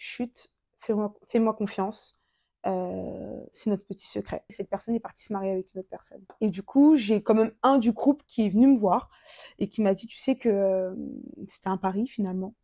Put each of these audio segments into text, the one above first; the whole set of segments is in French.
chut, fais-moi confiance. C'est notre petit secret. Cette personne est partie se marier avec une autre personne. Et du coup, j'ai quand même un du groupe qui est venu me voir et qui m'a dit, tu sais que c'était un pari finalement.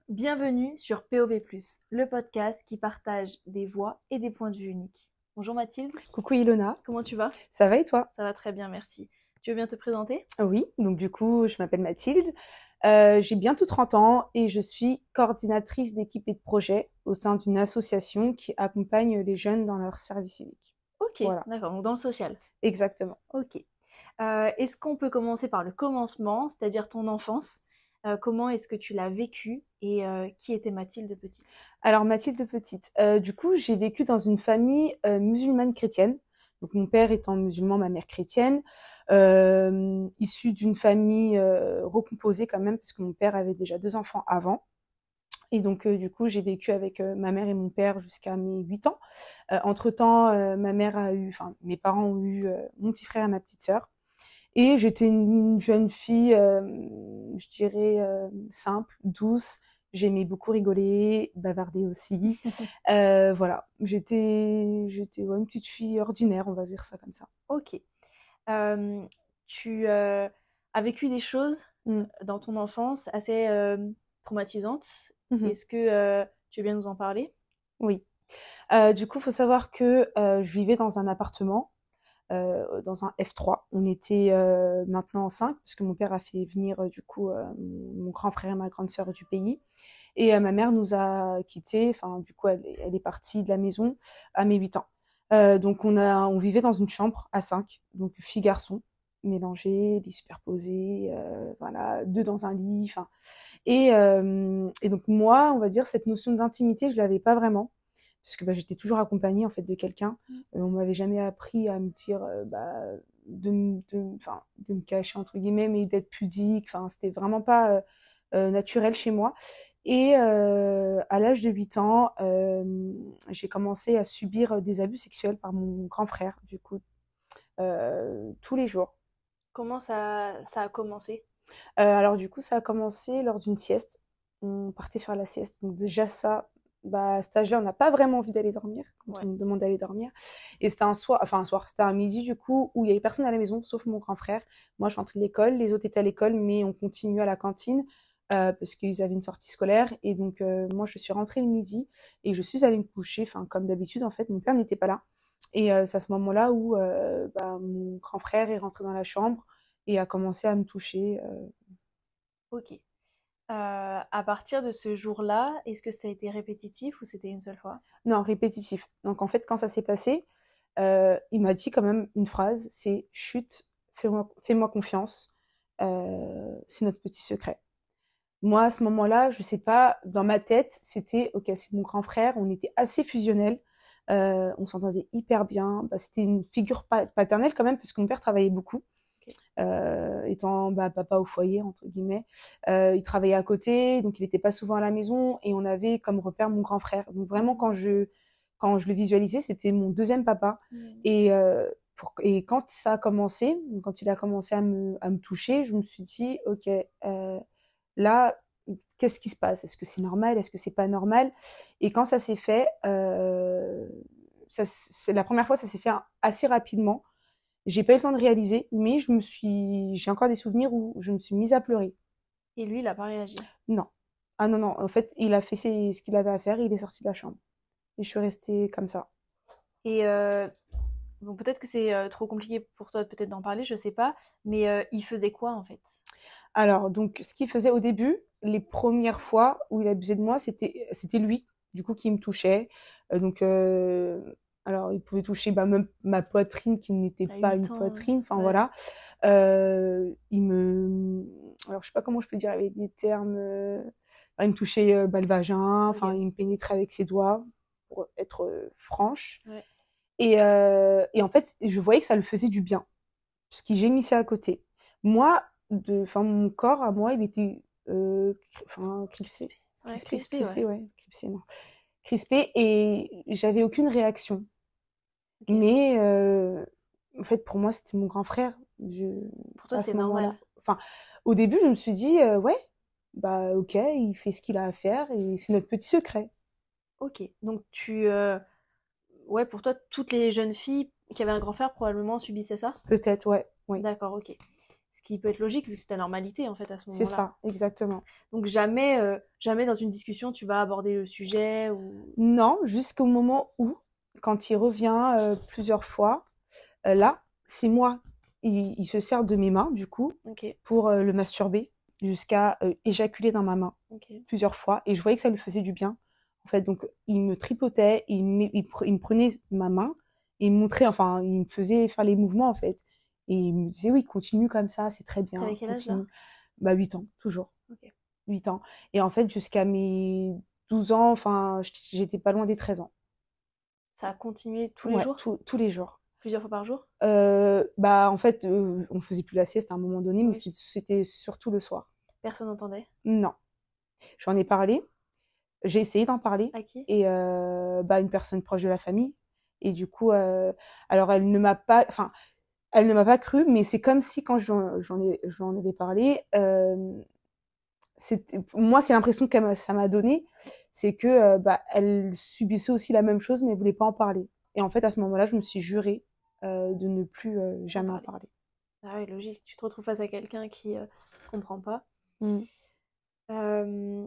Bienvenue sur POV+, le podcast qui partage des voix et des points de vue uniques. Bonjour Mathilde. Coucou Ilona. Comment tu vas? Ça va et toi? Ça va très bien, merci. Tu veux bien te présenter? Oui, donc du coup, je m'appelle Mathilde. J'ai bientôt 30 ans et je suis coordinatrice d'équipe et de projet au sein d'une association qui accompagne les jeunes dans leur service civique. Ok, voilà. D'accord, donc dans le social. Exactement. Ok. Est-ce qu'on peut commencer par le commencement, c'est-à-dire ton enfance? Comment est-ce que tu l'as vécu et qui était Mathilde petite? Alors Mathilde petite, du coup j'ai vécu dans une famille musulmane chrétienne, donc mon père étant musulman, ma mère chrétienne, issue d'une famille recomposée quand même parce que mon père avait déjà 2 enfants avant. Et donc du coup j'ai vécu avec ma mère et mon père jusqu'à mes 8 ans. Entre-temps mes parents ont eu mon petit frère et ma petite sœur. Et j'étais une jeune fille, je dirais, simple, douce. J'aimais beaucoup rigoler, bavarder aussi. Voilà, j'étais une petite fille ordinaire, on va dire ça comme ça. Ok. Tu as vécu des choses dans ton enfance assez traumatisantes. Est-ce que tu veux bien nous en parler? Oui. Du coup, il faut savoir que je vivais dans un appartement. Dans un F3. On était maintenant 5 parce que mon père a fait venir mon grand frère et ma grande sœur du pays. Et ma mère nous a quittés. Enfin, du coup, elle est partie de la maison à mes 8 ans. Donc, on vivait dans une chambre à 5, donc fille-garçon, mélangés, lits superposés, voilà, 2 dans un lit. Enfin, et donc moi, on va dire, cette notion d'intimité, je l'avais pas vraiment parce que j'étais toujours accompagnée en fait de quelqu'un. On m'avait jamais appris à me dire de me cacher entre guillemets, mais d'être pudique. Enfin, c'était vraiment pas naturel chez moi. Et à l'âge de 8 ans, j'ai commencé à subir des abus sexuels par mon grand frère, du coup, tous les jours. Comment ça a commencé? Alors du coup, ça a commencé lors d'une sieste. On partait faire la sieste. Donc déjà ça, à cet âge-là, on n'a pas vraiment envie d'aller dormir quand on nous demande d'aller dormir. Et c'était un soir, c'était un midi du coup où il y avait personne à la maison sauf mon grand frère. Moi, je rentrais de l'école, les autres étaient à l'école, mais on continuait à la cantine parce qu'ils avaient une sortie scolaire. Et donc moi, je suis rentrée le midi et je suis allée me coucher. Enfin, comme d'habitude, en fait, mon père n'était pas là. Et c'est à ce moment-là où mon grand frère est rentré dans la chambre et a commencé à me toucher. Ok. À partir de ce jour-là, est-ce que ça a été répétitif ou c'était une seule fois? Non, répétitif. Donc en fait, quand ça s'est passé, il m'a dit quand même une phrase, c'est chut, fais-moi confiance, c'est notre petit secret. Moi, à ce moment-là, je sais pas, dans ma tête, c'était, ok, c'est mon grand frère, on était assez fusionnels, on s'entendait hyper bien. C'était une figure paternelle quand même, parce que mon père travaillait beaucoup. Étant papa au foyer entre guillemets, il travaillait à côté, donc il n'était pas souvent à la maison et on avait comme repère mon grand frère. Donc vraiment quand je le visualisais, c'était mon deuxième papa. Et quand ça a commencé, quand il a commencé à me toucher, je me suis dit ok, là qu'est-ce qui se passe? Est-ce que c'est normal? Est-ce que c'est pas normal? Et quand ça s'est fait, c'est la première fois, ça s'est fait assez rapidement. J'ai pas eu le temps de réaliser, mais j'ai encore des souvenirs où je me suis mise à pleurer. Et lui, il a pas réagi? Non. Ah non, non. En fait, il a fait ce qu'il avait à faire et il est sorti de la chambre. Et je suis restée comme ça. Et bon, peut-être que c'est trop compliqué pour toi peut-être d'en parler, je sais pas, mais il faisait quoi en fait? Alors, donc, ce qu'il faisait au début, les premières fois où il abusait de moi, c'était lui, du coup, qui me touchait. Alors, il pouvait toucher même ma poitrine qui n'était À pas 8 une ans, poitrine. Enfin, ouais. voilà. Alors, je sais pas comment je peux dire avec des termes. Il me touchait le vagin. Enfin, Ok. il me pénétrait avec ses doigts, pour être franche. Ouais. Et en fait, je voyais que ça le faisait du bien. Parce qu'il gémissait à côté. Moi, mon corps à moi, il était enfin, clipsé. Ouais, crispé, ouais. Crispé, ouais. Clipsé, non. Crispé, et j'avais aucune réaction. Ok. Mais en fait, pour moi, c'était mon grand frère. Pour toi, À c'était ce moment-là. normal. Enfin, au début, je me suis dit, ouais, bah ok, il fait ce qu'il a à faire et c'est notre petit secret. Ok. Donc ouais, pour toi, toutes les jeunes filles qui avaient un grand frère probablement subissaient ça? Peut-être, ouais, oui. D'accord, ok. Ce qui peut être logique vu que c'est ta normalité en fait à ce C'est moment-là. ça, exactement. Donc jamais dans une discussion tu vas aborder le sujet ou... Non, jusqu'au moment où, quand il revient plusieurs fois, là, c'est moi. Il se sert de mes mains, du coup, Ok, pour le masturber, jusqu'à éjaculer dans ma main ok. plusieurs fois. Et je voyais que ça lui faisait du bien. En fait, donc, il me tripotait, il me prenait ma main, et il me montrait, enfin, il me faisait faire les mouvements, en fait. Et il me disait, oui, continue comme ça, c'est très T'avais bien, quel âge là? continue. Bah, 8 ans, toujours. Ok. 8 ans. Et en fait, jusqu'à mes 12 ans, enfin, j'étais pas loin des 13 ans. Ça a continué tous les Ouais, jours? tous les jours. Plusieurs fois par jour? Bah, en fait, on faisait plus la sieste à un moment donné, mais Oui. c'était surtout le soir. Personne n'entendait? Non. J'en ai parlé, j'ai essayé d'en parler, À qui? et bah, une personne proche de la famille. Et du coup, alors elle ne m'a pas, enfin, elle ne m'a pas cru, mais c'est comme si quand j'en avais parlé, moi, c'est l'impression que ça m'a donné, c'est que bah, elle subissait aussi la même chose, mais elle voulait pas en parler. Et en fait, à ce moment-là, je me suis jurée de ne plus En jamais en parler. parler. Ah oui, logique. Tu te retrouves face à quelqu'un qui comprend pas. Mm. Euh,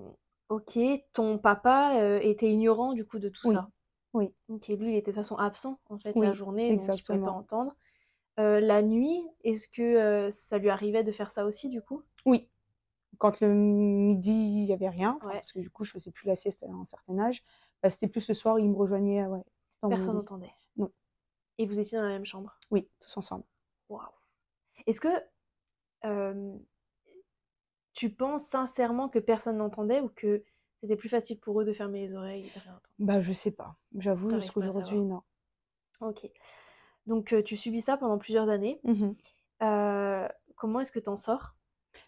ok, ton papa était ignorant du coup de tout Oui, ça. oui, Ok, lui il était de toute façon absent en fait la oui, journée, donc il pouvait pas exactement. entendre. La nuit, est-ce que ça lui arrivait de faire ça aussi du coup? Oui, quand le midi, il y avait rien, enfin, Ouais, parce que du coup, je faisais plus la sieste à un certain âge, bah, c'était plus le soir, il me rejoignait ouais, dans mon personne lit. n'entendait. Non, Et vous étiez dans la même chambre. oui, tous ensemble. Waouh. Est-ce que euh, tu penses sincèrement que personne n'entendait ou que c'était plus facile pour eux de fermer les oreilles et de rien entendre? Bah, je sais pas. J'avoue, T'arrives jusqu'à pas à aujourd'hui, savoir. non. Ok. Donc tu subis ça pendant plusieurs années. Mhm. Euh, Comment est-ce que t'en sors?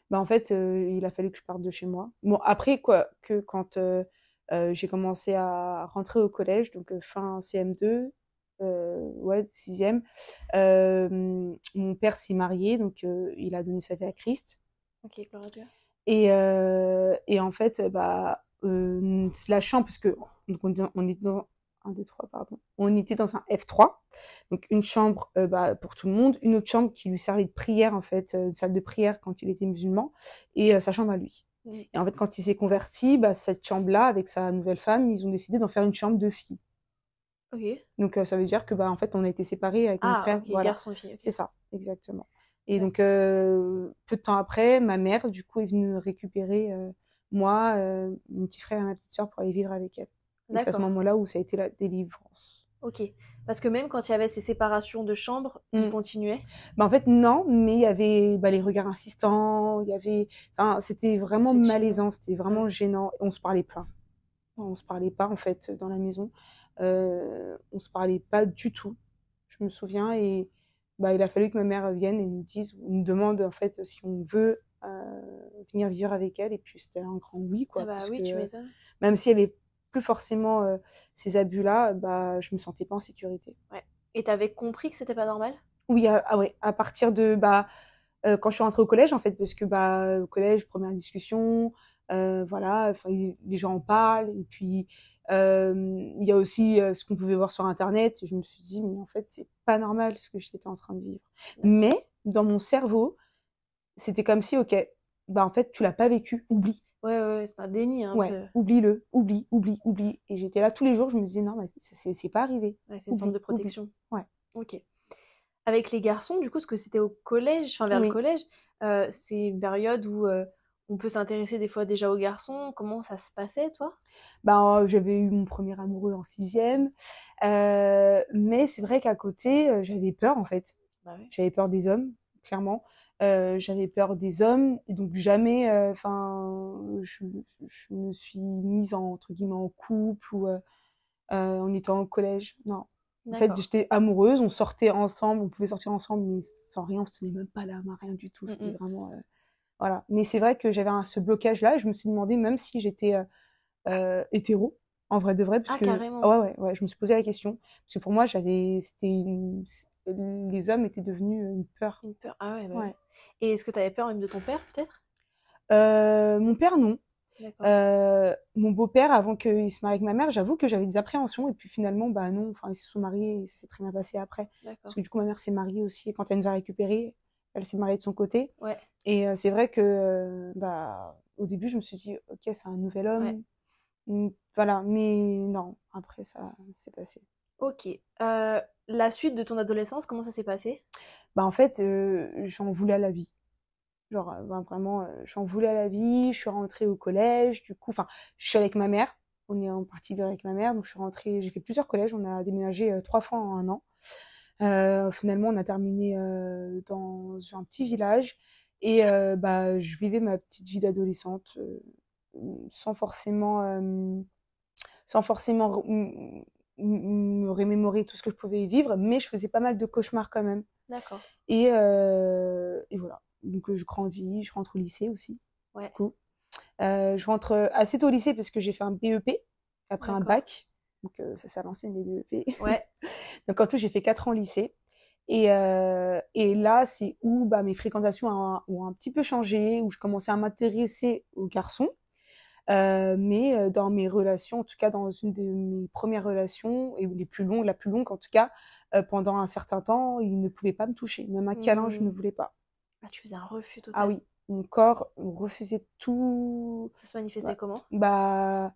Bah, en fait, il a fallu que je parte de chez moi. Bon, après, quoi, que quand j'ai commencé à rentrer au collège, donc fin CM2, ouais, sixième, mon père s'est marié, donc il a donné sa vie à Christ. Ok, gloire à Dieu. Et en fait, bah, c'est la chambre, parce que donc on est dans un, deux, trois, pardon. On était dans un F3, donc une chambre bah, pour tout le monde, une autre chambre qui lui servait de prière, en fait, une salle de prière quand il était musulman, et sa chambre à lui. Mm. Et en fait, quand il s'est converti, bah, cette chambre-là, avec sa nouvelle femme, ils ont décidé d'en faire une chambre de filles. Ok. Donc ça veut dire que bah, en fait, on a été séparés avec mon Ah, frère, ok, voilà. garçon et fille, C'est ok. ça, exactement. Et donc, D'accord. peu de temps après, ma mère, du coup, est venue récupérer moi, mon petit frère et ma petite sœur pour aller vivre avec elle. Et c'est à ce D'accord. moment-là où ça a été la délivrance. Ok. Parce que même quand il y avait ces séparations de chambres, ils Mm. continuaient. Bah, en fait, non, mais il y avait bah, les regards insistants, il y avait... Enfin, c'était vraiment Switching. malaisant, c'était vraiment Ouais. gênant. On se parlait pas. On se parlait pas, en fait, dans la maison. On se parlait pas du tout. Je me souviens, et bah, il a fallu que ma mère vienne et nous demande en fait si on veut venir vivre avec elle. Et puis c'était un grand oui, Ah quoi, bah parce oui, que tu m'étonnes. même s'il y avait plus forcément ces abus-là, bah, je me sentais pas en sécurité. Ouais. Et t'avais compris que c'était pas normal? Oui, ouais, à partir de bah, quand je suis rentrée au collège, en fait, parce que bah, au collège, première discussion, voilà, enfin, les gens en parlent, et puis il y a aussi ce qu'on pouvait voir sur Internet. Et je me suis dit, mais en fait, c'est pas normal ce que j'étais en train de vivre. D'accord. Mais dans mon cerveau, c'était comme si, ok, bah en fait, tu l'as pas vécu, oublie. Ouais, ouais, ouais, c'est un déni un Ouais, peu. oublie-le, oublie, oublie, oublie. Et j'étais là tous les jours, je me disais, non, mais c'est pas arrivé. Ouais, c'est une forme Oublie, de oublie. protection. Ouais, Ok. Avec les garçons, du coup, ce que c'était au collège, enfin vers le oui. collège, c'est une période où on peut s'intéresser des fois déjà aux garçons. Comment ça se passait, toi? Ben, j'avais eu mon premier amoureux en sixième, mais c'est vrai qu'à côté, j'avais peur en fait. Bah oui. J'avais peur des hommes, clairement. J'avais peur des hommes, et donc jamais, enfin, je me suis mise entre guillemets en couple ou en étant au collège. Non. En fait, D'accord. j'étais amoureuse, on sortait ensemble, on pouvait sortir ensemble, mais sans rien, on se tenait même pas la main, rien du tout. Mm, C'était mm. vraiment. Voilà. Mais c'est vrai que j'avais ce blocage-là et je me suis demandé même si j'étais hétéro, en vrai de vrai, parce Ah, que ah carrément. ouais, je me suis posé la question. Parce que pour moi, les hommes étaient devenus une peur. Une peur. Ah ouais, bah Ouais. oui. Et est-ce que tu avais peur même de ton père, peut-être? Mon père, non. D'accord, Mon beau-père, avant qu'il se marie avec ma mère, j'avoue que j'avais des appréhensions. Et puis finalement, bah non, enfin, ils se sont mariés et ça s'est très bien passé après. Parce d'accord. que du coup, ma mère s'est mariée aussi. Et quand elle nous a récupérés, elle s'est mariée de son côté. Ouais, Et c'est vrai que, bah, au début, je me suis dit, ok, c'est un nouvel ouais. homme. Voilà, mais non, après, ça s'est passé. Ok. La suite de ton adolescence, comment ça s'est passé? Bah, en fait, j'en voulais à la vie. Genre, ben, vraiment, j'en voulais à la vie. Je suis rentrée au collège, du coup, enfin, je suis avec ma mère. On est en partie vivre avec ma mère, donc je suis rentrée. J'ai fait plusieurs collèges. On a déménagé 3 fois en un an. Finalement, on a terminé dans un petit village et bah, je vivais ma petite vie d'adolescente sans forcément, sans forcément me remémorer tout ce que je pouvais y vivre, mais je faisais pas mal de cauchemars quand même. D'accord. Et voilà. Donc je grandis, je rentre au lycée aussi, du Ouais, coup. Je rentre assez tôt au lycée parce que j'ai fait un BEP après un d'accord. bac. Donc ça s'est lancé mes BEP. Ouais. Donc en tout, j'ai fait 4 ans au lycée. Et là, c'est où bah, mes fréquentations ont un petit peu changé, où je commençais à m'intéresser aux garçons. Mais dans mes relations, en tout cas dans une de mes premières relations, et les plus longues, la plus longue en tout cas, pendant un certain temps, il ne pouvait pas me toucher. Même un câlin, je ne Hmm. voulais pas. Ah, tu faisais un refus Ah total. oui, mon corps refusait tout. Ça se manifestait Bah, comment? bah,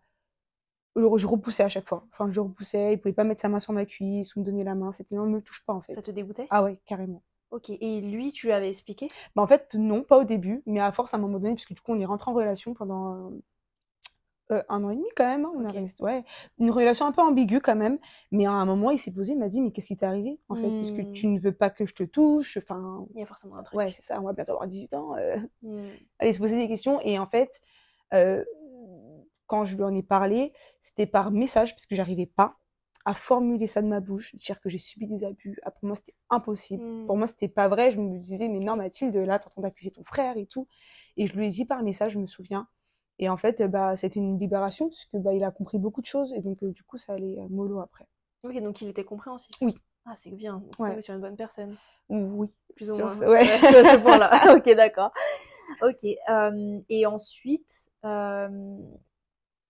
je repoussais à chaque fois. Enfin, je repoussais, il pouvait pas mettre sa main sur ma cuisse ou me donner la main. C'était non, ne me touche pas en Ça te fait. dégoûtait? Ah ouais, carrément. Ok. Et lui, tu lui avais expliqué? Bah, en fait, non, pas au début, mais à force, à un moment donné, parce que du coup, on est rentré en relation pendant 1 an et demi quand même. Hein, on a Ok. resté, ouais, une relation un peu ambiguë quand même. Mais à un moment, il s'est posé, il m'a dit, mais qu'est-ce qui t'est arrivé en fait? Puisque Hmm. tu ne veux pas que je te touche. Enfin, Il y a forcément un ouais, truc. c'est ça, on va bientôt avoir 18 ans. Hmm. Aller se poser des questions. Et en fait, euh, quand je lui en ai parlé, c'était par message, parce que j'arrivais pas à formuler ça de ma bouche, dire que j'ai subi des abus. Ah, pour moi, c'était impossible. Hmm. Pour moi, c'était pas vrai. Je me disais, mais non, Mathilde, là, t'es en train d'accuser ton frère et tout. Et je lui ai dit par message, je me souviens. Et en fait, bah, c'était une libération, parce que bah, il a compris beaucoup de choses. Et donc, du coup, ça allait mollo après. Ok, donc il était compréhensif. Oui, Ah, c'est bien. Donc t'es tombé ouais, sur une bonne personne. oui, Plus ou sur moins. ça, ouais. Ouais, sur ce point-là. Ok, d'accord. Ok. Et ensuite,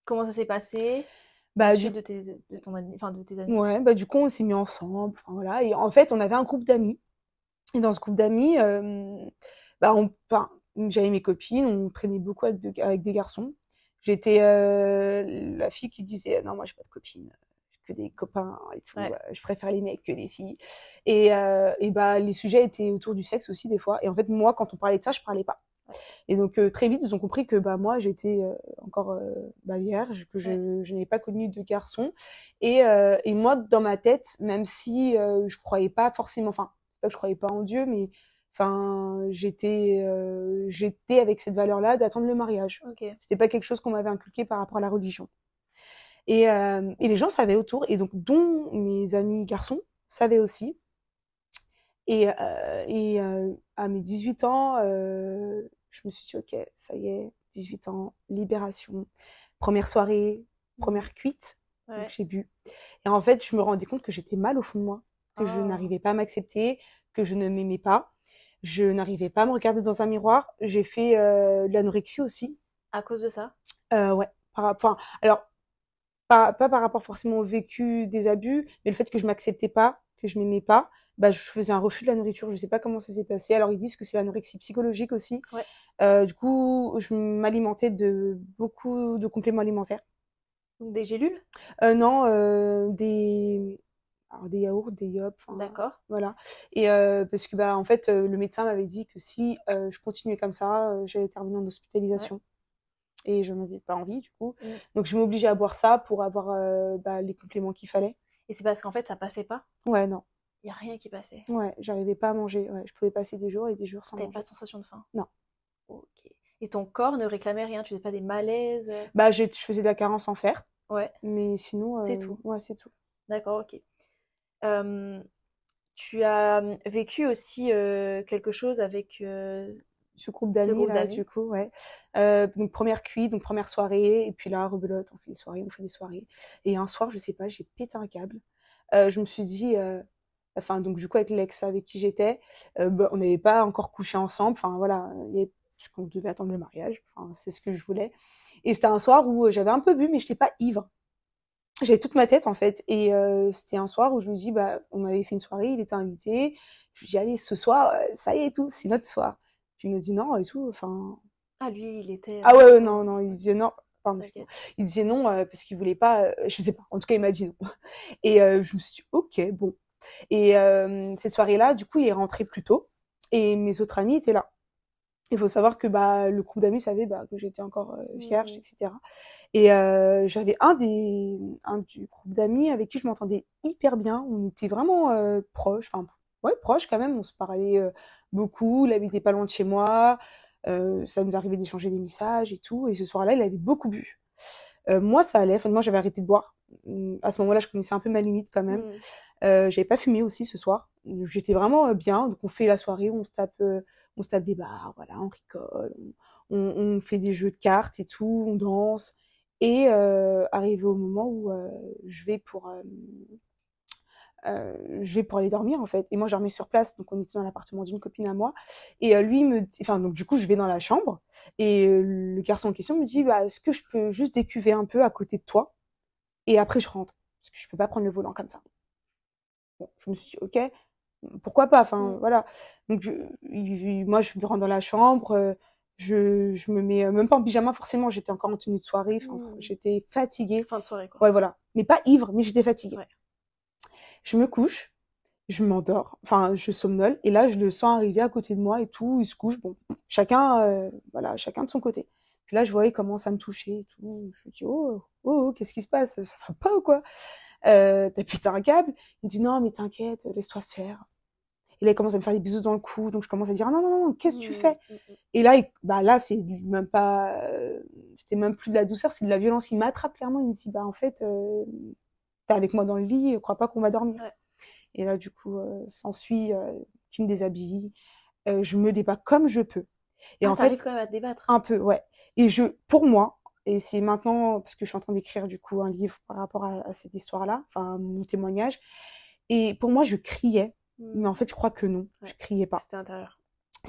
comment ça s'est passé? La Bah, suite de ton enfin, de tes amis? ouais, bah, du coup, on s'est mis ensemble. Enfin, voilà. Et en fait, on avait un groupe d'amis. Et dans ce groupe d'amis, bah, enfin, j'avais mes copines, on traînait beaucoup avec des garçons. J'étais la fille qui disait non, moi j'ai pas de copines, j'ai que des copains et tout. Ouais. Je préfère les mecs que les filles. Et bah les sujets étaient autour du sexe aussi des fois. Et en fait moi, quand on parlait de ça, je parlais pas. Ouais. Et donc très vite, ils ont compris que bah moi j'étais encore bah, vierge, que Ouais. je n'avais pas connu de garçon. Et moi, dans ma tête, même si je croyais pas forcément, enfin c'est pas que je croyais pas en Dieu, mais enfin j'étais avec cette valeur-là d'attendre le mariage. Ok. C'était pas quelque chose qu'on m'avait inculqué par rapport à la religion. Et les gens savaient autour, et donc dont mes amis garçons savaient aussi. À mes 18 ans, je me suis dit, ok, ça y est, 18 ans, libération, première soirée, Hmm. première cuite, donc Ouais. j'ai bu. Et en fait, je me rendais compte que j'étais mal au fond de moi, que je Oh. n'arrivais pas à m'accepter, que je ne m'aimais pas, je n'arrivais pas à me regarder dans un miroir. J'ai fait de l'anorexie aussi. À cause de ça? Ouais, enfin, alors, pas par rapport forcément au vécu des abus, mais le fait que je m'acceptais pas, que je m'aimais pas, bah je faisais un refus de la nourriture. Je sais pas comment ça s'est passé. Alors ils disent que c'est l'anorexie psychologique aussi. Ouais. Du coup, je m'alimentais de beaucoup de compléments alimentaires. Donc des gélules? Non, alors des yaourts, des yop, enfin D'accord. voilà. Et parce que bah en fait le médecin m'avait dit que si je continuais comme ça, j'allais terminer en Ouais. hospitalisation. Et je n'avais pas envie du coup. Hmm. Donc je m'obligeais à boire ça pour avoir bah, les compléments qu'il fallait. Et c'est parce qu'en fait, ça passait pas? Ouais, non. Il y a rien qui passait. Ouais, j'arrivais pas à manger. Ouais, je pouvais passer des jours et des jours sans T'avais pas manger. de sensation de faim? Non. Ok. Et ton corps ne réclamait rien? Tu faisais pas des malaises? Bah, je faisais de la carence en fer, Ouais. mais sinon, C'est tout. ouais, c'est tout. D'accord, ok. Euh, Tu as vécu aussi quelque chose avec ce groupe Ce d'amis groupe là, d'amis. du coup, ouais. Donc première cuite, donc première soirée, et puis là, rebelote, on fait des soirées, on fait des soirées. Et un soir, je sais pas, j'ai pété un câble. Je me suis dit, enfin, donc du coup, avec l'ex avec qui j'étais, bah, on n'avait pas encore couché ensemble, enfin voilà, parce qu'on devait attendre le mariage, enfin, c'est ce que je voulais. Et c'était un soir où j'avais un peu bu, mais je n'étais pas ivre. J'avais toute ma tête en fait, et c'était un soir où je lui dis, bah, on avait fait une soirée, il était invité. Je lui dis, allez, ce soir, ça y est et tout, c'est notre soir. Puis il me dit non et tout, enfin. Ah, lui, il était Ah ouais, ouais, non, non, non, il disait non. Pardon, excuse-moi. t'inquiète. Il disait non parce qu'il voulait pas, je sais pas. En tout cas, il m'a dit non. Et je me suis dit, ok, bon. Et cette soirée-là, du coup, il est rentré plus tôt et mes autres amis étaient là. Il faut savoir que bah, le groupe d'amis savait bah, que j'étais encore vierge, Mmh. etc. Et j'avais un du groupe d'amis avec qui je m'entendais hyper bien. On était vraiment proches, enfin ouais, proches quand même. On se parlait beaucoup. Il habitait pas loin de chez moi. Ça nous arrivait d'échanger des messages et tout. Et ce soir-là, il avait beaucoup bu. Moi, ça allait. Enfin, moi, j'avais arrêté de boire. À ce moment-là, je connaissais un peu ma limite quand même. Mmh. J'avais pas fumé aussi ce soir. J'étais vraiment bien. Donc on fait la soirée, on se tape des bars, voilà, on rigole, on fait des jeux de cartes et tout, on danse. Et arrivé au moment où je vais pour aller dormir en fait. Et moi, je dormais sur place, donc on était dans l'appartement d'une copine à moi. Et enfin donc du coup, je vais dans la chambre et le garçon en question me dit, bah, est-ce que je peux juste décuver un peu à côté de toi et après je rentre parce que je peux pas prendre le volant comme ça. Bon, je me suis dit, ok, pourquoi pas, enfin Mmh. voilà. Donc moi je rentre dans la chambre, je me mets même pas en pyjama forcément, j'étais encore en tenue de soirée, enfin Mmh. j'étais fatiguée. Fin de soirée, quoi. Ouais voilà, mais pas ivre, mais j'étais fatiguée. Ouais. Je me couche, je m'endors, enfin je somnole et là je le sens arriver à côté de moi et tout, il se couche, bon, voilà, chacun de son côté. Puis là je vois il commence à me toucher et tout, je me dis oh, qu'est-ce qui se passe, ça va pas ou quoi? T'as pété un câble? Il me dit non mais t'inquiète, laisse-toi faire. Et là, il commence à me faire des bisous dans le cou. Donc, je commence à dire, non, non, non, non, qu'est-ce que tu Mmh. fais? Mmh. Et là, bah, là, c'est même pas, c'était même plus de la douceur, c'est de la violence. Il m'attrape clairement. Il me dit, bah, en fait, t'es avec moi dans le lit, crois pas qu'on va dormir. Ouais. Et là, du coup, s'ensuit, qu'il me déshabille. Je me débat comme je peux. Et Ah, en t'arrives fait, quand même à te débattre. un peu, ouais. Pour moi, et c'est maintenant, parce que je suis en train d'écrire, du coup, un livre par rapport à cette histoire-là, enfin, mon témoignage. Et pour moi, je criais. Mais en Mmh. fait, je crois que non, je Ouais. criais pas. C'était intérieur.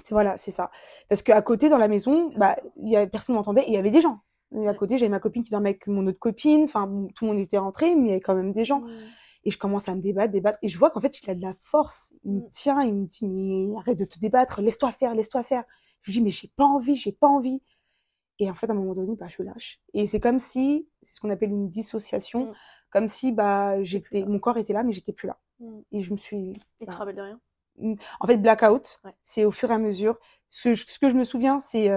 Voilà, c'est ça. Parce qu'à côté, dans la maison, bah, Carrément. personne m'entendait et il y avait des gens. Et à Ouais. côté, j'avais ma copine qui dormait avec mon autre copine. Enfin, bon, tout le monde était rentré, mais il y avait quand même des gens. Mmh. Et je commence à me débattre, débattre. Et je vois qu'en fait, il a de la force. Il me Mmh. tient, il me dit, mais arrête de te débattre, laisse-toi faire, laisse-toi faire. Je lui dis, mais j'ai pas envie, j'ai pas envie. Et en fait, à un moment donné, bah, je lâche. Et c'est comme si, c'est ce qu'on appelle une dissociation, Mmh. comme si, bah, T'es plus là. mon corps était là, mais j'étais plus là. Mmh. Et je me suis, Et tu te bah, rappelles de rien? en fait, blackout, Ouais. c'est au fur et à mesure. Ce que je me souviens, c'est,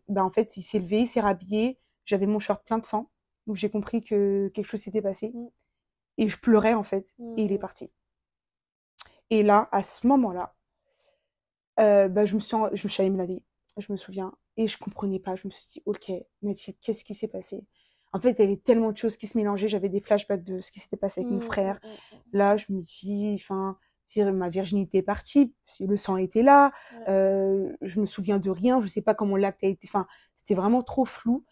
bah, en fait, il s'est levé, il s'est rhabillé. J'avais mon short plein de sang. Donc, j'ai compris que quelque chose s'était passé. Mmh. Et je pleurais, en fait. Et il est Mmh. parti. Et là, à ce moment-là, bah, je me suis allée me laver. Je me souviens. Et je comprenais pas. Je me suis dit, ok, mais qu'est-ce qui s'est passé? En fait, il y avait tellement de choses qui se mélangeaient. J'avais des flashbacks de ce qui s'était passé avec mon Mmh. frère. Mmh. Là, je me dis, enfin, ma virginité est partie, parce que le sang était là. Ouais. Je me souviens de rien. Je sais pas comment l'acte a été. Enfin, c'était vraiment trop flou.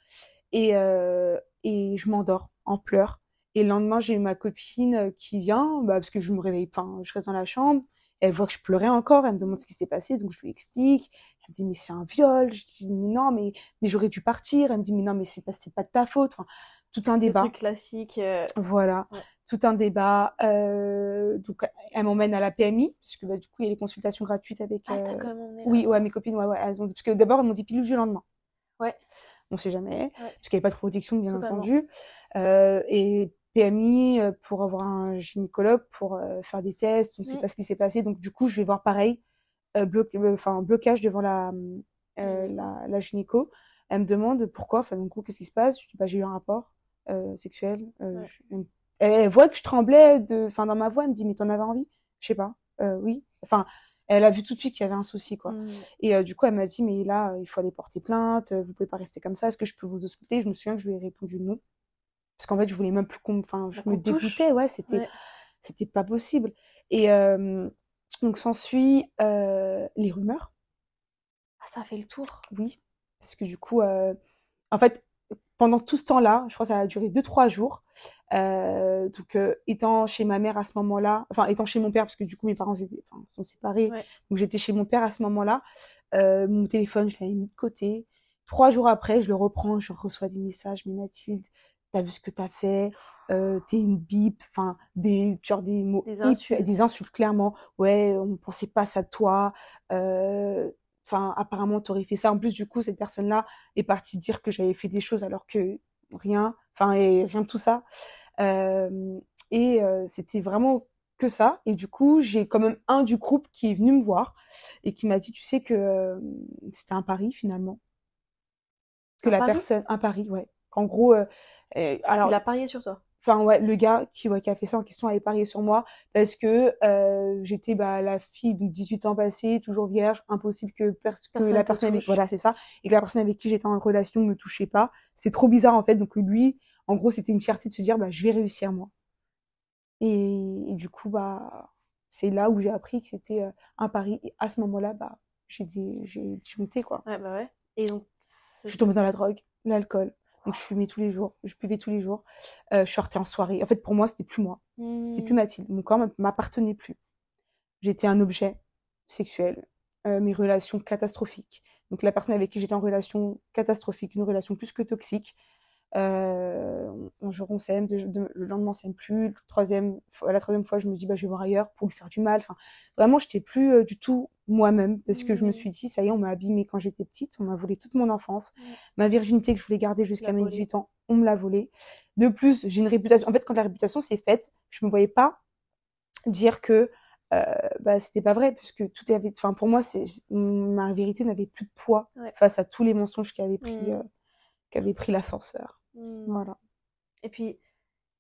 Et je m'endors en pleurs. Et le lendemain, j'ai ma copine qui vient, bah, parce que je me réveille, enfin, je reste dans la chambre. Elle voit que je pleurais encore, elle me demande ce qui s'est passé, donc je lui explique. Elle me dit, mais c'est un viol. Je dis, mais non, mais j'aurais dû partir. Elle me dit, mais non, mais c'est pas de ta faute. Enfin, tout un Les trucs débat. classiques. Voilà, Ouais. tout un débat. Donc, elle m'emmène à la PMI, puisque bah, du coup, il y a les consultations gratuites avec. Ah, t'as quand même emmené Oui, ouais, là-bas. mes copines, ouais, parce que d'abord, elles m'ont dit pilule du lendemain. Ouais. On sait jamais, Ouais. parce qu'il n'y avait pas de protection, bien Totalement. entendu. Et PMI pour avoir un gynécologue, pour faire des tests, on ne sait Mmh. pas ce qui s'est passé. Donc, du coup, je vais voir pareil, blocage devant Gynéco. la gynéco. Elle me demande pourquoi, enfin, donc, qu'est-ce qui se passe? Je dis, bah, j'ai eu un rapport sexuel. Ouais. Elle voit que je tremblais dans ma voix, elle me dit, mais t'en avais envie? Je sais pas. Oui. Enfin, elle a vu tout de suite qu'il y avait un souci, quoi. Mmh. Et du coup, elle m'a dit, mais là, il faut aller porter plainte, vous pouvez pas rester comme ça, est-ce que je peux vous ausculter? Je me souviens que je lui ai répondu non. Parce qu'en fait, je voulais même plus enfin, je Bah, me qu'on te touche. dégoûtais, ouais, Ouais. c'était pas possible. Et donc, s'ensuit les rumeurs. Ah, ça fait le tour. Oui, parce que du coup, en fait, pendant tout ce temps-là, je crois que ça a duré 2, 3 jours. Donc, étant chez ma mère à ce moment-là, enfin, étant chez mon père, parce que du coup, mes parents sont séparés. Ouais. Donc, j'étais chez mon père à ce moment-là. Mon téléphone, je l'avais mis de côté. 3 jours après, je le reprends, je reçois des messages. Mais Mathilde, t'as vu ce que t'as fait? T'es une bip. Enfin, genre des mots Des des insultes. insultes clairement. Ouais, on pensait pas ça de toi. Euh, Enfin, apparemment, t'aurais fait ça. En plus, du coup, cette personne-là est partie dire que j'avais fait des choses alors que rien. Enfin, et rien de tout ça. Euh, c'était vraiment que ça. Et du coup, j'ai quand même un du groupe qui est venu me voir et qui m'a dit, tu sais que c'était un pari finalement. Que Un la pari? personne, un pari, ouais. Qu'en gros, Il alors, a parié sur toi. enfin ouais, le gars qui a fait ça en question avait parié sur moi parce que j'étais la fille de 18 ans passés, toujours vierge, impossible que Personne la te personne avec touche. voilà, c'est ça, et que la personne avec qui j'étais en relation me touchait pas. C'est trop bizarre en fait. Donc lui, en gros, c'était une fierté de se dire je vais réussir moi. Et du coup c'est là où j'ai appris que c'était un pari et à ce moment-là j'ai disjoncté quoi. Ouais, bah ouais. Et donc, Je suis tombée dans la drogue, l'alcool. Donc je fumais tous les jours, je buvais tous les jours. Je sortais en soirée. En fait, pour moi, c'était plus moi. C'était plus Hmm. Mathilde. Mon corps m'appartenait plus. J'étais un objet sexuel. Mes relations catastrophiques. Donc la personne avec qui j'étais en relation catastrophique, une relation plus que toxique. Un jour on s'aime, le lendemain on s'aime plus. La troisième fois, je me dis je vais voir ailleurs pour lui faire du mal. Enfin, vraiment, j'étais plus du tout moi-même parce que je me Hmm. suis dit ça y est, on m'a abîmée quand j'étais petite, on m'a volé toute mon enfance, Ouais. ma virginité que je voulais garder La jusqu'à mes volée. 18 ans, on me l'a volée. De plus, j'ai une réputation. En fait, quand la réputation s'est faite, je me voyais pas dire que c'était pas vrai puisque tout avait. Enfin, pour moi, ma vérité n'avait plus de poids Ouais. face à tous les mensonges Hmm. qui avaient pris l'ascenseur. Hmm. Voilà. Et puis,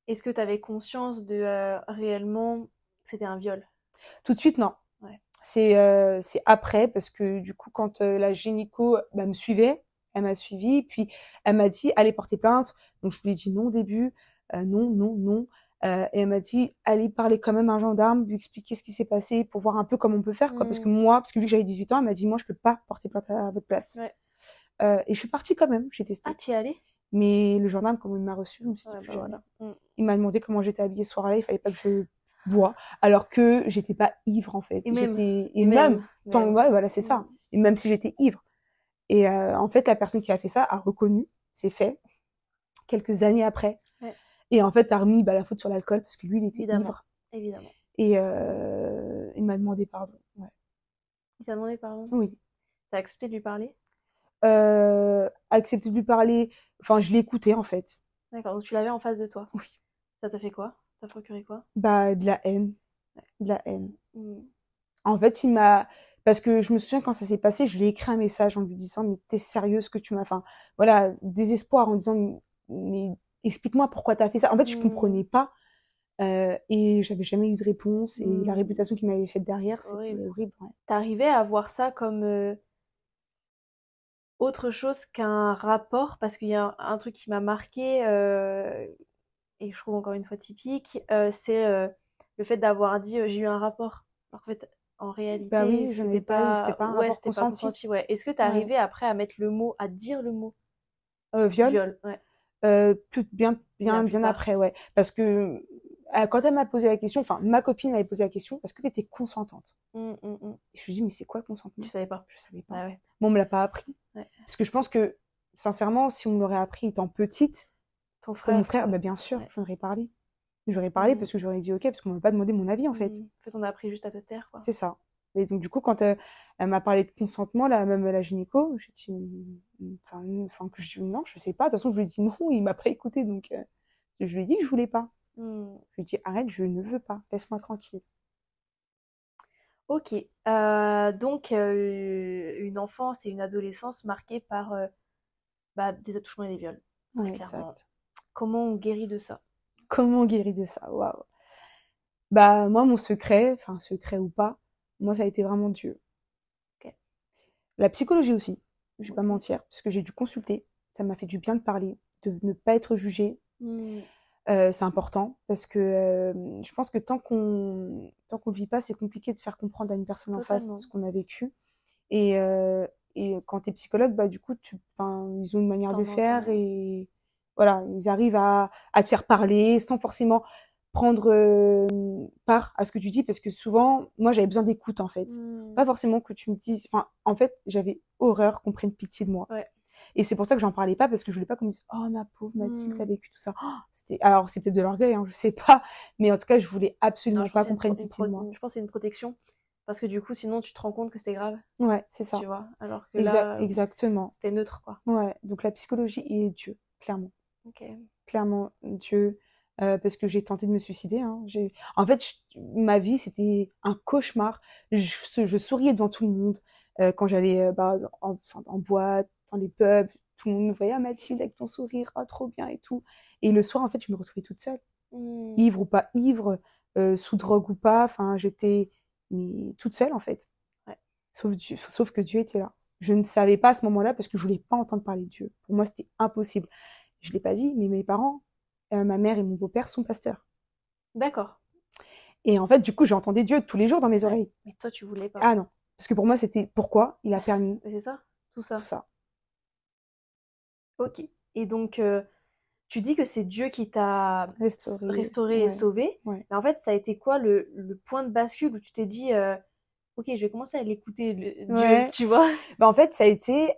est-ce que tu avais conscience de réellement que c'était un viol? Tout de suite, non. Ouais. C'est après, parce que du coup, quand la gynéco me suivait, elle m'a suivie, puis elle m'a dit, allez porter plainte. Donc je lui ai dit non au début, non, non, non. Et elle m'a dit, allez parler quand même à un gendarme, lui expliquer ce qui s'est passé pour voir un peu comment on peut faire, quoi. Parce que Hmm. moi, parce que vu que j'avais 18 ans, elle m'a dit, moi, je peux pas porter plainte à votre place. Ouais. Et je suis partie quand même, j'ai Ah, testé. t'y es allée? Mais le gendarme, comme il m'a reçu, je me suis dit Ouais, plus bah jamais. voilà. Hmm. Il m'a demandé comment j'étais habillée ce soir-là, il fallait pas que je bois, alors que j'étais pas ivre en fait. Et Et même, même, tant, même. ouais, voilà, c'est Hmm. ça. Et même si j'étais ivre. Et en fait, la personne qui a fait ça a reconnu ses faits quelques années après. Ouais, Et en fait, a remis la faute sur l'alcool parce que lui, il était évidemment. ivre. Évidemment. Et il m'a demandé pardon. Ouais. Il t'a demandé pardon? Oui. T'as accepté de lui parler? Accepter de lui parler. Enfin, je l'ai écouté en fait. D'accord, donc tu l'avais en face de toi. Oui. Ça t'a fait quoi? T'as procuré quoi? De la haine. Ouais. De la haine. Hmm. En fait, parce que je me souviens quand ça s'est passé, je lui ai écrit un message en lui disant, mais t'es sérieux ce que tu m'as, enfin, voilà, désespoir en disant, mais explique-moi pourquoi t'as fait ça. En fait, je Hmm. comprenais pas, et j'avais jamais eu de réponse, et la Hmm. réputation qu'il m'avait faite derrière, C'est c'était horrible. horrible, ouais. T'arrivais à voir ça comme autre chose qu'un rapport, parce qu'il y a un truc qui m'a marqué, et je trouve encore une fois typique, c'est le fait d'avoir dit j'ai eu un rapport. Alors qu'en fait, en Bah réalité, oui, j'en avais pas eu, c'était pas un ouais, rapport c'était pas consenti. consenti, ouais. Est-ce que t'es Ouais. arrivé après à mettre le mot, à dire le mot Viol, viol? Ouais, bien, bien bien, plus bien tard. après, ouais. Parce que quand elle m'a posé la question, enfin, ma copine m'avait posé la question, est-ce que t'étais consentante? Et je lui ai dit, mais c'est quoi le Tu consentement? savais pas. Je savais pas. Bah ouais, Bon, on me l'a pas appris. ouais. Parce que je pense que, sincèrement, si on me l'aurait appris étant petite, Ton pour mon frère, frère, ça. bah, bien sûr, Ouais. j'en aurais parlé. J'aurais parlé Mm, parce que j'aurais dit ok, parce qu'on m'a pas demandé mon avis, en fait. En fait, on a appris juste à te taire, quoi. C'est ça. Et donc, du coup, quand elle m'a parlé de consentement, là, même la gynéco, j'ai dit, non, je sais pas. De toute façon, je lui ai dit non, il m'a pas écouté. Donc, je lui ai dit que je voulais pas. Mm. Je lui ai dit, arrête, je ne veux pas. Laisse-moi tranquille. Ok. Donc, une enfance et une adolescence marquées par des attouchements et des viols, très Ouais, clairement. exact. Comment on guérit de ça? Comment on guérit de ça? Waouh. Moi, mon secret, enfin, secret ou pas, moi, ça a été vraiment Dieu. Ok. La psychologie aussi, je vais pas Ok. mentir, parce que j'ai dû consulter. Ça m'a fait du bien de parler, de ne pas être jugée. Hmm, C'est important parce que je pense que tant qu'on le vit pas, c'est compliqué de faire comprendre à une personne en face ce totalement. qu'on a vécu. Et, euh, et quand t'es psychologue, bah du coup, enfin, ils ont une manière de T'en faire entends. et voilà, ils arrivent à te faire parler sans forcément prendre part à ce que tu dis parce que souvent, moi, j'avais besoin d'écoute en fait. Hmm. Pas forcément que tu me dises. Enfin, en fait, j'avais horreur qu'on prenne pitié de moi. Ouais. Et c'est pour ça que j'en parlais pas parce que je voulais pas qu'on me dise oh ma pauvre Mathilde, t'as Hmm. vécu tout ça. Oh, c'était alors c'est peut-être de l'orgueil, hein, je sais pas, mais en tout cas, je voulais Non, absolument je pense pas que qu'on prenne pitié de moi. je pense que c'est une protection. Parce que du coup, sinon, tu te rends compte que c'était grave, Ouais, c'est tu ça. vois. Alors que là, Exactement. c'était neutre, quoi. Ouais, donc la psychologie et Dieu, clairement. Ok. Clairement, Dieu, parce que j'ai tenté de me suicider, hein. En fait, ma vie, c'était un cauchemar. Je souriais devant tout le monde quand j'allais bah, enfin, en boîte, dans les pubs. Tout le monde me voyait, ah, Mathilde, avec ton sourire, oh, trop bien et tout. Et le soir, en fait, je me retrouvais toute seule. Hmm. Ivre ou pas ivre, sous drogue ou pas. Enfin, j'étais mais toute seule, en fait. Ouais. Sauf que Dieu était là. Je ne savais pas à ce moment-là parce que je voulais pas entendre parler de Dieu. Pour moi, c'était impossible. Je l'ai pas dit, mais mes parents, ma mère et mon beau-père sont pasteurs. D'accord. Et en fait, du coup, j'entendais Dieu tous les jours dans mes Ouais. oreilles. Mais toi, tu voulais pas. Ah non. Parce que pour moi, c'était pourquoi il a permis Mais c'est ça, tout tout ça. ça. Ok. Et donc, tu dis que c'est Dieu qui t'a Restaurer, restauré et ouais, sauvé. ouais. Mais en fait, ça a été quoi le point de bascule où tu t'es dit, ok, je vais commencer à l'écouter, Dieu, Ouais. tu vois? Bah, en fait, ça a été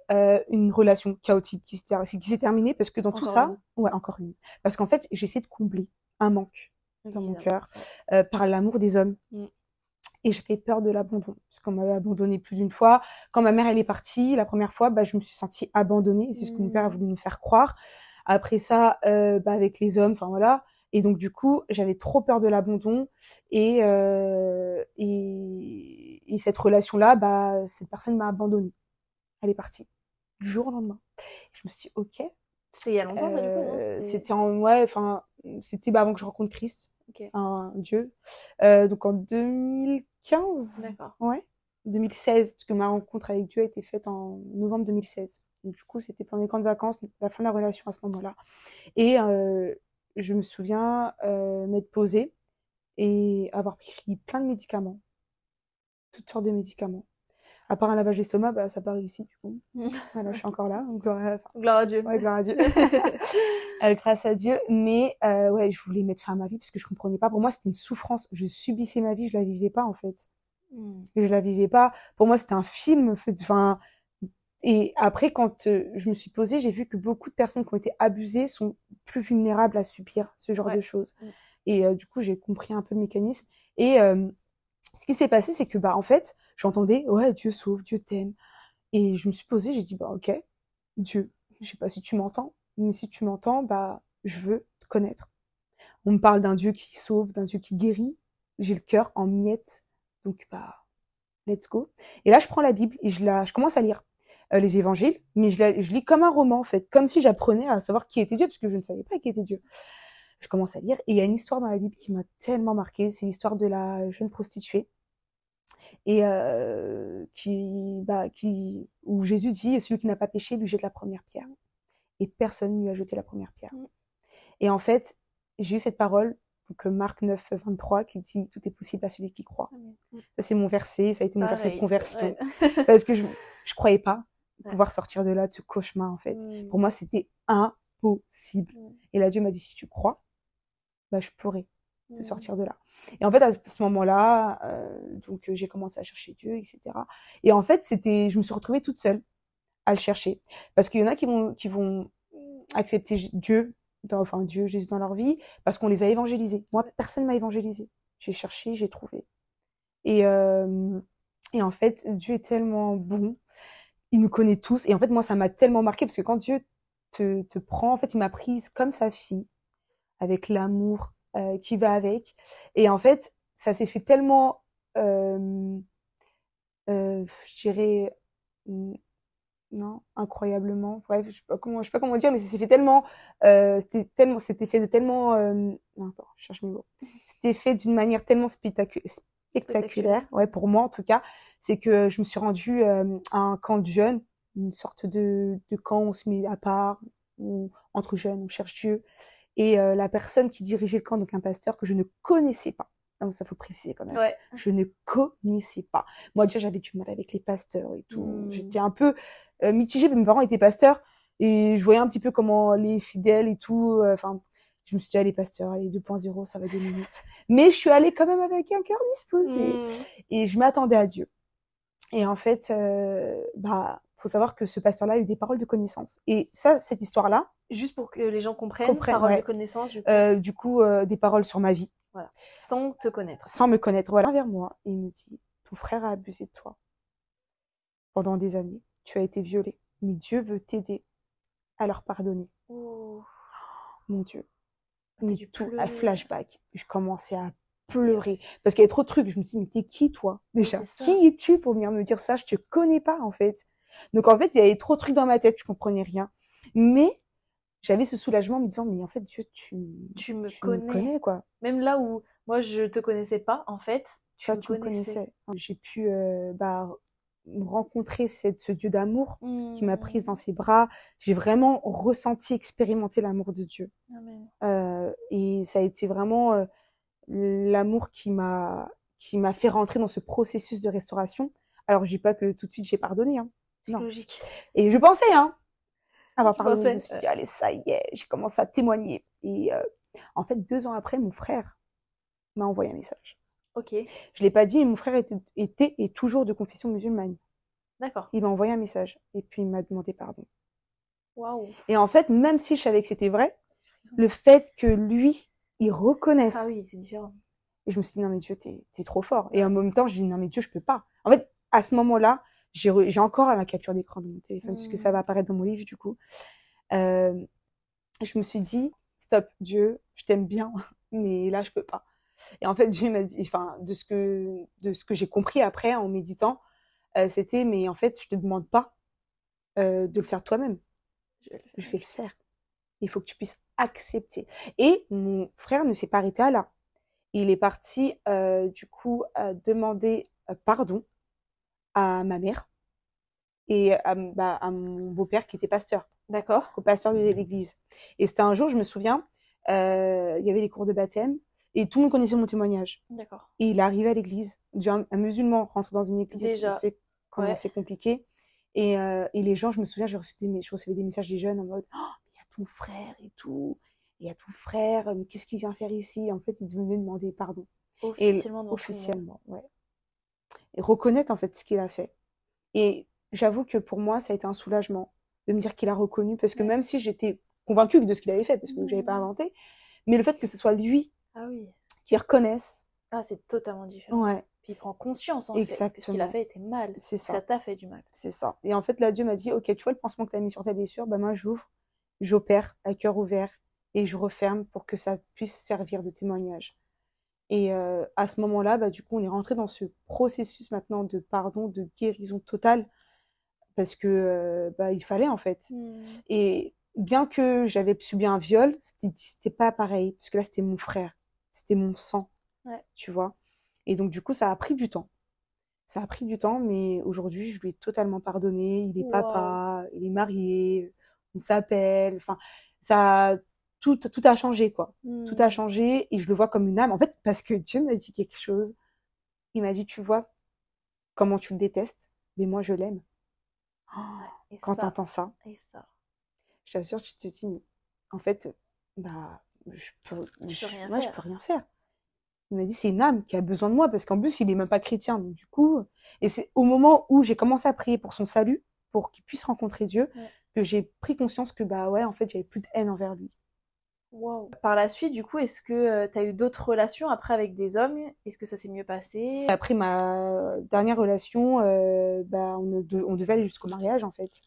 une relation chaotique qui s'est terminée parce que dans tout Encore ça, une. ouais, encore une. Parce qu'en fait, j'ai essayé de combler un manque dans mon Évidemment. cœur Ouais. par l'amour des hommes. Mm. Et j'avais peur de l'abandon, parce qu'on m'avait abandonné plus d'une fois. Quand ma mère, elle est partie, la première fois, bah, je me suis sentie abandonnée. Et c'est ce que mon père a Mm. voulu nous faire croire. Après ça, bah, avec les hommes, enfin voilà. Et donc, du coup, j'avais trop peur de l'abandon. Et cette relation-là, bah, cette personne m'a abandonnée. Elle est partie. Du jour au lendemain. Je me suis dit, ok. C'est il y a longtemps, ça, du coup, non? C'était. C'était en, ouais, enfin, c'était bah, avant que je rencontre Christ, Ok, un Dieu. Donc en 2015, d'accord. ouais, 2016, parce que ma rencontre avec Dieu a été faite en novembre 2016. Donc du coup, c'était pendant les grandes vacances, la fin de la relation à ce moment-là. Et je me souviens m'être posée et avoir pris plein de médicaments, toutes sortes de médicaments. À part un lavage d'estomac, bah, ça n'a pas réussi du coup. Voilà, je suis Ok. encore là. Donc, enfin, Gloire à Dieu. ouais, gloire à Dieu. Grâce à Dieu. Mais ouais, je voulais mettre fin à ma vie parce que je comprenais pas. Pour moi, c'était une souffrance. Je subissais ma vie, je la vivais pas en fait. Mm. Je la vivais pas. Pour moi, c'était un film. Enfin, et après, quand je me suis posée, j'ai vu que beaucoup de personnes qui ont été abusées sont plus vulnérables à subir ce genre de Ouais. choses. Mm. Et du coup, j'ai compris un peu le mécanisme. Et ce qui s'est passé, c'est que bah en fait, j'entendais ouais, Dieu sauve, Dieu t'aime. Et je me suis posée, j'ai dit bah ok, Dieu, je sais pas si tu m'entends, mais si tu m'entends, bah je veux te connaître. On me parle d'un Dieu qui sauve, d'un Dieu qui guérit. J'ai le cœur en miettes, donc bah let's go. Et là, je prends la Bible et je commence à lire les évangiles, mais je lis comme un roman en fait, comme si j'apprenais à savoir qui était Dieu, parce que je ne savais pas qui était Dieu. Je commence à lire et il y a une histoire dans la Bible qui m'a tellement marquée, c'est l'histoire de la jeune prostituée et où Jésus dit celui qui n'a pas péché lui jette la première pierre et personne ne lui a jeté la première pierre. Mm. Et en fait, j'ai eu cette parole, donc Marc 9, 23, qui dit tout est possible à celui qui croit. Mm. Ça, c'est mon verset, ça a été mon verset de Pareil. conversion. Ouais. Parce que je croyais pas Ouais. pouvoir sortir de là, de ce cauchemar, en fait. Mm. Pour moi, c'était impossible. Mm. Et là, Dieu m'a dit, si tu crois, bah, je pourrais te Mm. sortir de là. Et en fait, à ce moment-là, donc, j'ai commencé à chercher Dieu, etc. Et en fait, je me suis retrouvée toute seule à le chercher. Parce qu'il y en a qui vont accepter Dieu, enfin Dieu, Jésus dans leur vie, parce qu'on les a évangélisés. Moi, Ouais. personne m'a évangélisé. J'ai cherché, j'ai trouvé. Et, euh, et en fait, Dieu est tellement bon, il nous connaît tous. Et en fait, moi, ça m'a tellement marqué parce que quand Dieu te prend, en fait, il m'a prise comme sa fille, avec l'amour qui va avec. Et en fait, ça s'est fait tellement, je dirais, non, incroyablement. Bref, je sais pas comment dire, mais ça s'est fait tellement, c'était fait de tellement, non, attends, je cherche mes mots. C'était fait d'une manière tellement spectaculaire, ouais, pour moi en tout cas. C'est que je me suis rendue à un camp de jeunes, une sorte de camp où on se met à part, où entre jeunes, on cherche Dieu. Et la personne qui dirigeait le camp, donc un pasteur que je ne connaissais pas, Non, ça faut préciser quand même. Ouais. Je ne connaissais pas. Moi, déjà, j'avais du mal avec les pasteurs et tout. Hmm. J'étais un peu mitigée, mais mes parents étaient pasteurs et je voyais un petit peu comment les fidèles et tout. Enfin, je me suis dit, allez, pasteurs, allez, 2.0, ça va 2 minutes. Mais je suis allée quand même avec un cœur disposé Hmm. et je m'attendais à Dieu. Et en fait, faut savoir que ce pasteur-là a eu des paroles de connaissance. Et ça, cette histoire-là, Juste pour que les gens comprennent, comprennent, parole de ouais. connaissance, du coup. Des paroles sur ma vie, Voilà. Sans te connaître. sans me connaître. Voilà, vers moi. Et il me dit, ton frère a abusé de toi pendant des années. Tu as été violée. Mais Dieu veut t'aider à leur pardonner. Oh, Mon Dieu. t'as Mais dû tout, à pleurer. flashback. Je commençais à pleurer. Parce qu'il y avait trop de trucs. Je me suis dit, mais t'es qui, toi, déjà? c'est ça. Qui es-tu pour venir me dire ça? Je te connais pas, en fait. Donc, en fait, il y avait trop de trucs dans ma tête. Je comprenais rien. Mais j'avais ce soulagement en me disant, mais en fait, Dieu, Tu me me connais. connais, quoi. Même là où moi je te connaissais pas, en fait, tu Toi, me tu me connaissais. connaissais. J'ai pu rencontrer ce Dieu d'amour qui m'a prise dans ses bras. J'ai vraiment ressenti, expérimenté l'amour de Dieu. Amen. Et ça a été vraiment l'amour qui m'a fait rentrer dans ce processus de restauration. Alors, je dis pas que tout de suite j'ai pardonné, hein. C'est Non. logique. Et je pensais, hein, avoir Tu pardonné. Je me pensais suis dit, allez, ça y est, j'ai commencé à témoigner. Et en fait, 2 ans après, mon frère m'a envoyé un message. Ok, Je l'ai pas dit, mais mon frère était et toujours de confession musulmane. d'accord. Il m'a envoyé un message et puis il m'a demandé pardon. Waouh. Et en fait, même si je savais que c'était vrai, le fait que lui, il reconnaisse. Ah oui, c'est différent. Et je me suis dit, non mais Dieu, t'es trop fort. Et en même temps, je dis, non mais Dieu, je peux pas. En fait, à ce moment-là, j'ai encore la capture d'écran de mon téléphone, puisque ça va apparaître dans mon livre du coup. Je me suis dit, stop, Dieu, je t'aime bien, mais là, je peux pas. Et en fait, Dieu m'a dit, enfin, de ce que j'ai compris après en méditant, c'était, mais en fait, je te demande pas de le faire toi-même. Je vais le faire. Il faut que tu puisses accepter. Et mon frère ne s'est pas arrêté à là. Il est parti, du coup, demander pardon à ma mère et à mon beau-père qui était pasteur, D'accord. pasteur de l'église. Et c'était un jour, je me souviens, il y avait les cours de baptême et tout le monde connaissait mon témoignage. D'accord. Et il est arrivé à l'église. Déjà, un musulman rentre dans une église, Déjà, on sait comment ouais. c'est compliqué. Et les gens, je me souviens, je recevais des messages des jeunes en mode oh, il y a ton frère et tout. Il y a ton frère, mais qu'est-ce qu'il vient faire ici? En fait, il venait demander pardon. Officiellement devant tout le monde. Officiellement, ouais. Et reconnaître en fait ce qu'il a fait. Et j'avoue que pour moi, ça a été un soulagement de me dire qu'il a reconnu, parce que Ouais. même si j'étais convaincue de ce qu'il avait fait, parce que je n'avais pas inventé, mais le fait que ce soit lui Ah oui. qui reconnaisse. Ah, c'est totalement différent. Ouais. Puis il prend conscience en Exactement. fait que ce qu'il a fait était mal. C'est ça. Ça t'a fait du mal. C'est ça. Et en fait, là, Dieu m'a dit, ok, tu vois le pansement que tu as mis sur ta blessure, bah moi j'ouvre, j'opère à cœur ouvert et je referme pour que ça puisse servir de témoignage. Et à ce moment-là, bah, du coup, on est rentré dans ce processus maintenant de pardon, de guérison totale, parce que il fallait en fait. Et bien que j'avais subi un viol, c'était pas pareil, parce que là, c'était mon frère, c'était mon sang, tu vois. Et donc, du coup, ça a pris du temps. Ça a pris du temps, mais aujourd'hui, je lui ai totalement pardonné. Il est papa, il est marié, on s'appelle. Enfin, tout a changé, quoi. Tout a changé et je le vois comme une âme. En fait, parce que Dieu m'a dit quelque chose. Il m'a dit, tu vois comment tu le détestes, mais moi, je l'aime. Oh, quand tu entends ça, je t'assure, tu te dis, mais en fait, je peux rien faire. Il m'a dit, c'est une âme qui a besoin de moi, parce qu'en plus, il n'est même pas chrétien. Donc, du coup, et c'est au moment où j'ai commencé à prier pour son salut, pour qu'il puisse rencontrer Dieu, que j'ai pris conscience que, en fait, j'avais plus de haine envers lui. Wow. Par la suite, du coup, est-ce que tu as eu d'autres relations après avec des hommes? Est-ce que ça s'est mieux passé? Après ma dernière relation, on devait aller jusqu'au mariage, en fait.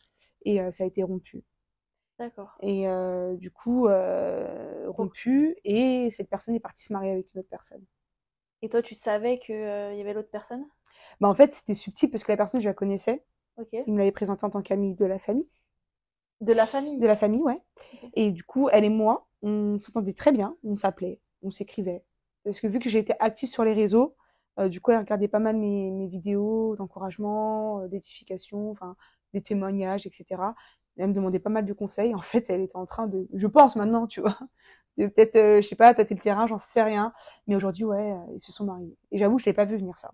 Et ça a été rompu. D'accord. Et du coup, rompu, et cette personne est partie se marier avec une autre personne. Et toi, tu savais qu'il y avait l'autre personne? En fait, c'était subtil parce que la personne, je la connaissais. Okay. Il me l'avait présentée en tant qu'amie de la famille. De la famille? De la famille, ouais. Okay. Et du coup, elle et moi, on s'entendait très bien, on s'appelait, on s'écrivait. Parce que vu que j'étais active sur les réseaux, du coup, elle regardait pas mal mes vidéos d'encouragement, d'édification, enfin, des témoignages, etc. Elle me demandait pas mal de conseils. En fait, elle était en train de, je pense maintenant, tu vois, de peut-être, je sais pas, tâter le terrain, j'en sais rien. Mais aujourd'hui, ouais, ils se sont mariés. Et j'avoue, je l'ai pas vu venir ça.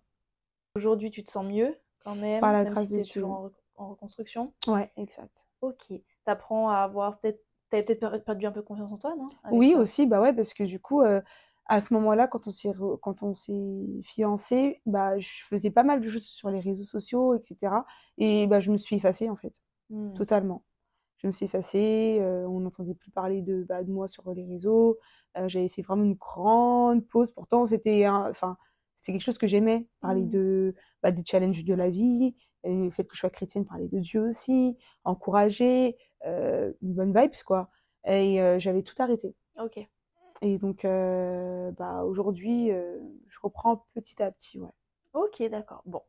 Aujourd'hui, tu te sens mieux quand Par même, la même grâce si de tu es toujours Dieu. en reconstruction. Ouais, exact. Ok. T'apprends à avoir peut-être, t'avais peut-être perdu un peu confiance en toi, non? Avec Oui, ça. aussi, bah ouais, parce que du coup, à ce moment-là, quand on s'est fiancés, bah, je faisais pas mal de choses sur les réseaux sociaux, etc. Et bah, je me suis effacée, en fait, Hmm. totalement. Je me suis effacée, on n'entendait plus parler de moi sur les réseaux. J'avais fait vraiment une grande pause. Pourtant, enfin, c'était quelque chose que j'aimais, parler Hmm. des challenges de la vie, et le fait que je sois chrétienne, parler de Dieu aussi, encourager, une bonne vibes, quoi. Et j'avais tout arrêté. Ok. Et donc, bah, aujourd'hui, je reprends petit à petit, ouais. Ok, d'accord. Bon.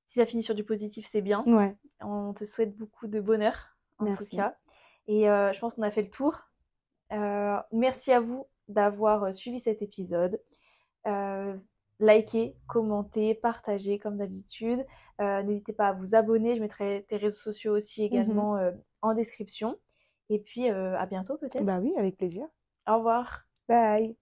Si ça finit sur du positif, c'est bien. Ouais, On te souhaite beaucoup de bonheur, en tout merci. cas. Et je pense qu'on a fait le tour. Merci à vous d'avoir suivi cet épisode. Euh, Likez, commentez, partagez comme d'habitude. N'hésitez pas à vous abonner. Je mettrai tes réseaux sociaux aussi Mhm. également en description. Et puis à bientôt peut-être. Bah oui, avec plaisir. Au revoir. Bye.